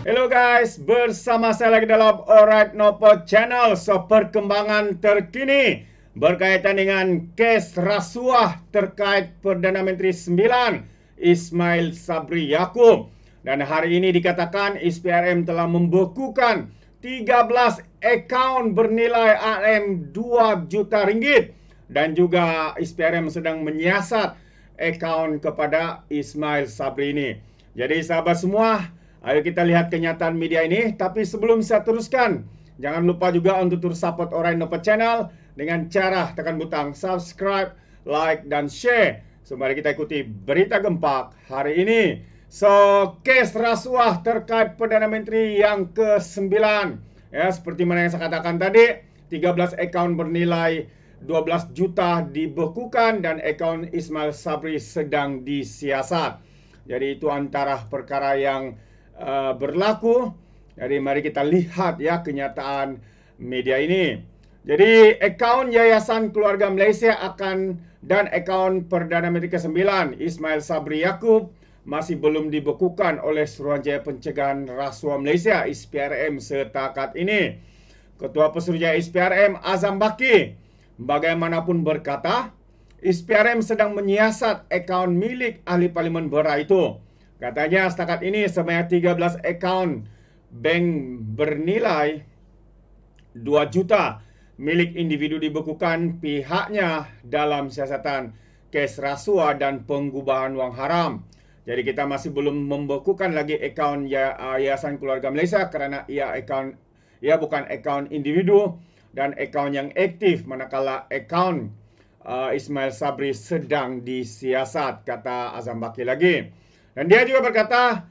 Hello guys, bersama saya lagi dalam Alright Nopo Channel. Perkembangan terkini berkaitan dengan kes rasuah terkait Perdana Menteri 9 Ismail Sabri Yaakob. Dan hari ini dikatakan SPRM telah membekukan 13 akaun bernilai RM 2 juta ringgit. Dan juga SPRM sedang menyiasat akaun kepada Ismail Sabri ini. Jadi sahabat semua, ayo kita lihat kenyataan media ini. Tapi sebelum saya teruskan, jangan lupa juga untuk terus support Alright Nopo Channel dengan cara tekan butang subscribe, like, dan share. Mari kita ikuti berita gempak hari ini. Kes rasuah terkait Perdana Menteri yang ke-9. Ya, seperti mana yang saya katakan tadi, 13 akaun bernilai 12 juta dibekukan dan akaun Ismail Sabri sedang disiasat. Jadi itu antara perkara yang berlaku. Jadi mari kita lihat ya kenyataan media ini. Jadi akaun Yayasan Keluarga Malaysia dan akaun Perdana Menteri ke-9 Ismail Sabri Yaakob masih belum dibekukan oleh Suruhanjaya Pencegahan Rasuah Malaysia SPRM setakat ini. Ketua Pesuruhjaya SPRM Azam Baki bagaimanapun berkata, SPRM sedang menyiasat akaun milik ahli Parlimen Berak itu. Katanya setakat ini sebanyak 13 akaun bank bernilai 2 juta milik individu dibekukan pihaknya dalam siasatan kes rasuah dan pengubahan wang haram. Jadi kita masih belum membekukan lagi akaun Yayasan Keluarga Malaysia kerana ia bukan akaun individu dan akaun yang aktif, manakala akaun Ismail Sabri sedang disiasat, kata Azam Baki lagi. Dan dia juga berkata,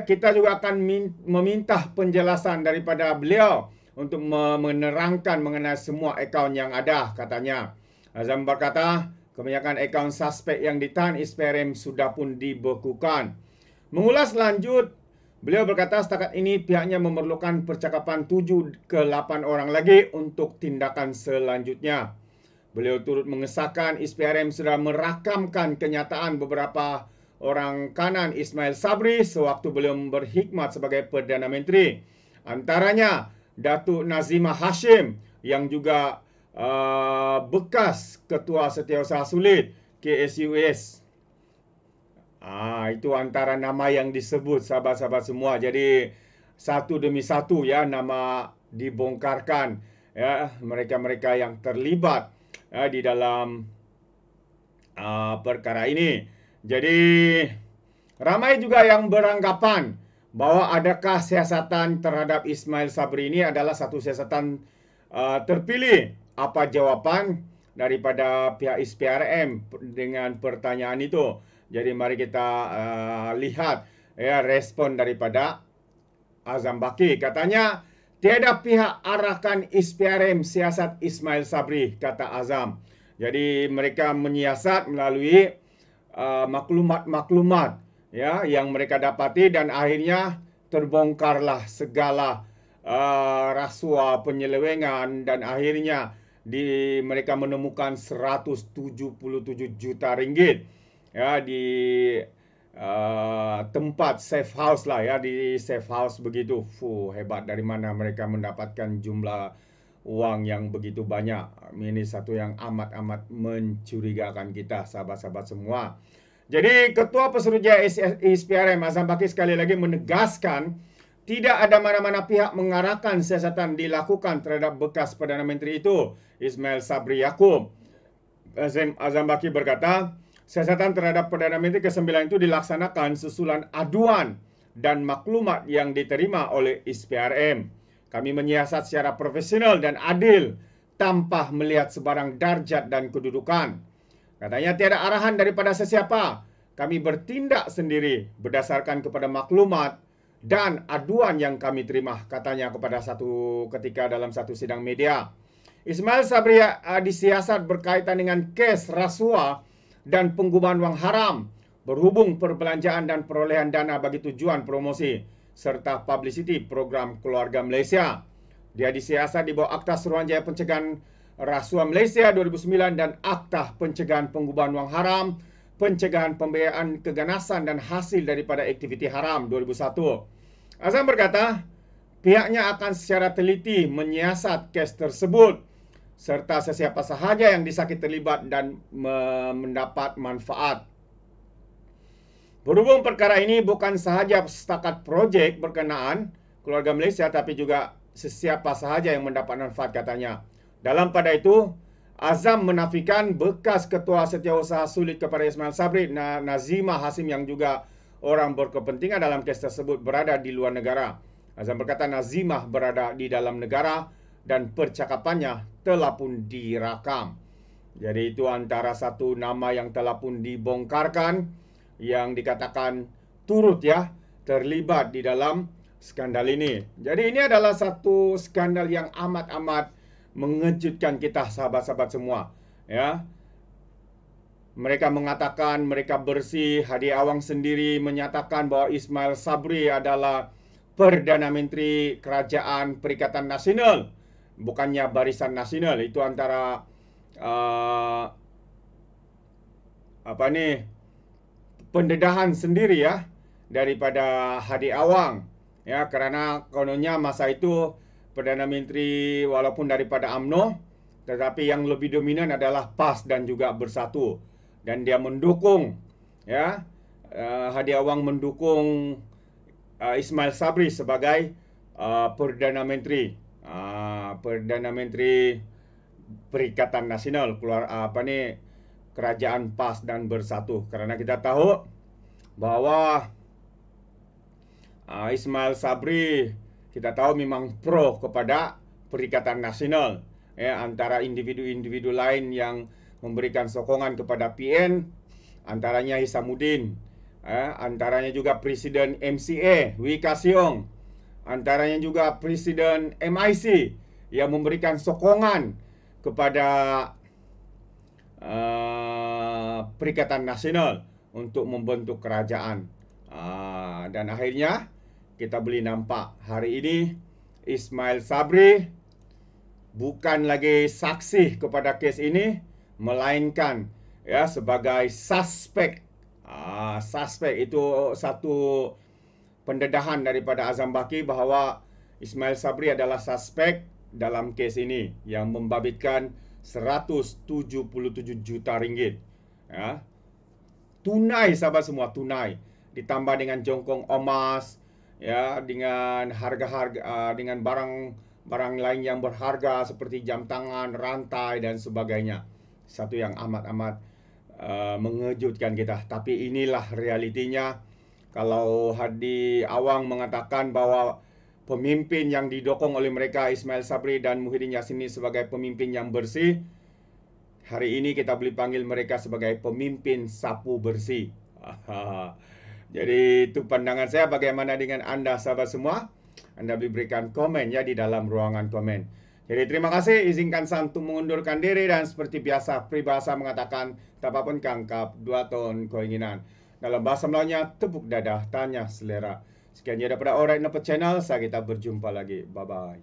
kita juga akan meminta penjelasan daripada beliau untuk menerangkan mengenai semua akaun yang ada, katanya. Azam berkata, kebanyakan akaun suspek yang ditahan SPRM sudah pun dibekukan. Mengulas lanjut, beliau berkata setakat ini pihaknya memerlukan percakapan 7 ke 8 orang lagi untuk tindakan selanjutnya. Beliau turut mengesahkan SPRM sudah merakamkan kenyataan beberapa orang kanan Ismail Sabri sewaktu beliau berkhidmat sebagai Perdana Menteri. Antaranya Datuk Nazimah Hashim yang juga bekas Ketua Setiausaha Sulit KSUS. Itu antara nama yang disebut sahabat-sahabat semua. Jadi satu demi satu ya nama dibongkarkan ya mereka-mereka yang terlibat di dalam perkara ini. Jadi ramai juga yang beranggapan bahwa adakah siasatan terhadap Ismail Sabri ini adalah satu siasatan terpilih. Apa jawapan daripada pihak SPRM dengan pertanyaan itu? Jadi mari kita lihat ya respon daripada Azam Baki. Katanya tiada pihak arahkan SPRM siasat Ismail Sabri, kata Azam. Jadi mereka menyiasat melalui maklumat-maklumat ya yang mereka dapati dan akhirnya terbongkarlah segala rasuah penyelewengan dan akhirnya mereka menemukan 177 juta ringgit ya di tempat safe house lah ya, di safe house begitu. Hebat, dari mana mereka mendapatkan jumlah uang yang begitu banyak. Ini satu yang amat-amat mencurigakan kita sahabat-sahabat semua. Jadi Ketua Pesuruhjaya SPRM Azam Baki sekali lagi menegaskan tidak ada mana-mana pihak mengarahkan siasatan dilakukan terhadap bekas Perdana Menteri itu Ismail Sabri Yaakob. Azam Baki berkata, siasatan terhadap Perdana Menteri ke-9 itu dilaksanakan susulan aduan dan maklumat yang diterima oleh SPRM. Kami menyiasat secara profesional dan adil tanpa melihat sebarang darjat dan kedudukan. Katanya tiada arahan daripada sesiapa. Kami bertindak sendiri berdasarkan kepada maklumat dan aduan yang kami terima, katanya kepada satu ketika dalam satu sidang media. Ismail Sabri disiasat berkaitan dengan kes rasuah dan pengubahan wang haram berhubung perbelanjaan dan perolehan dana bagi tujuan promosi serta publicity program Keluarga Malaysia. Dia disiasat di bawah Akta Suruhanjaya Pencegahan Rasuah Malaysia 2009 dan Akta Pencegahan Pengubahan Wang Haram, Pencegahan Pembiayaan Keganasan dan Hasil daripada Aktiviti Haram 2001. Azam berkata, pihaknya akan secara teliti menyiasat kes tersebut serta sesiapa sahaja yang disakiti terlibat dan mendapat manfaat. Berhubung perkara ini bukan sahaja setakat projek berkenaan keluarga Malaysia, tapi juga sesiapa sahaja yang mendapat manfaat, katanya. Dalam pada itu, Azam menafikan bekas Ketua Setiausaha Sulit kepada Ismail Sabri, Nazimah Hasim yang juga orang berkepentingan dalam kes tersebut berada di luar negara. Azam berkata Nazimah berada di dalam negara dan percakapannya telah pun dirakam. Jadi itu antara satu nama yang telah pun dibongkarkan, yang dikatakan turut terlibat di dalam skandal ini. Jadi ini adalah satu skandal yang amat-amat mengejutkan kita, sahabat-sahabat semua. Ya, mereka mengatakan mereka bersih. Hadi Awang sendiri menyatakan bahwa Ismail Sabri adalah Perdana Menteri Kerajaan Perikatan Nasional, bukannya Barisan Nasional. Itu antara pendedahan sendiri daripada Hadi Awang, kerana kononnya masa itu Perdana Menteri walaupun daripada UMNO, tetapi yang lebih dominan adalah PAS dan juga Bersatu, dan dia mendukung Hadi Awang mendukung Ismail Sabri sebagai Perdana Menteri Perikatan Nasional, Kerajaan PAS dan Bersatu. Kerana kita tahu bahwa Ismail Sabri, kita tahu memang pro kepada Perikatan Nasional. Antara individu-individu lain yang memberikan sokongan kepada PN, antaranya Hisamuddin, antaranya juga Presiden MCA Wee Ka Siong, antaranya juga Presiden MIC yang memberikan sokongan kepada Perikatan Nasional untuk membentuk kerajaan. Dan akhirnya kita boleh nampak hari ini Ismail Sabri bukan lagi saksi kepada kes ini, melainkan sebagai suspek. Suspek itu satu pendedahan daripada Azam Baki bahawa Ismail Sabri adalah suspek dalam kes ini yang membabitkan 177 juta ringgit. Tunai, sahabat semua, tunai. Ditambah dengan jongkong emas, dengan harga-harga, dengan barang lain yang berharga seperti jam tangan, rantai dan sebagainya. Satu yang amat-amat mengejutkan kita. Tapi inilah realitinya. Kalau Hadi Awang mengatakan bahwa pemimpin yang didukung oleh mereka, Ismail Sabri dan Muhyiddin Yassin, sebagai pemimpin yang bersih, hari ini kita boleh panggil mereka sebagai pemimpin sapu bersih. Jadi itu pandangan saya. Bagaimana dengan anda, sahabat semua? Anda boleh berikan komen di dalam ruangan komen. Jadi terima kasih. Izinkan saya untuk mengundurkan diri, dan seperti biasa peribahasa mengatakan tak apa pun kangkap 2 ton keinginan. Dalam bahasa Melayunya, tepuk dadah, tanya selera. Sekian daripada Alright Nopo Channel. Kita berjumpa lagi. Bye-bye.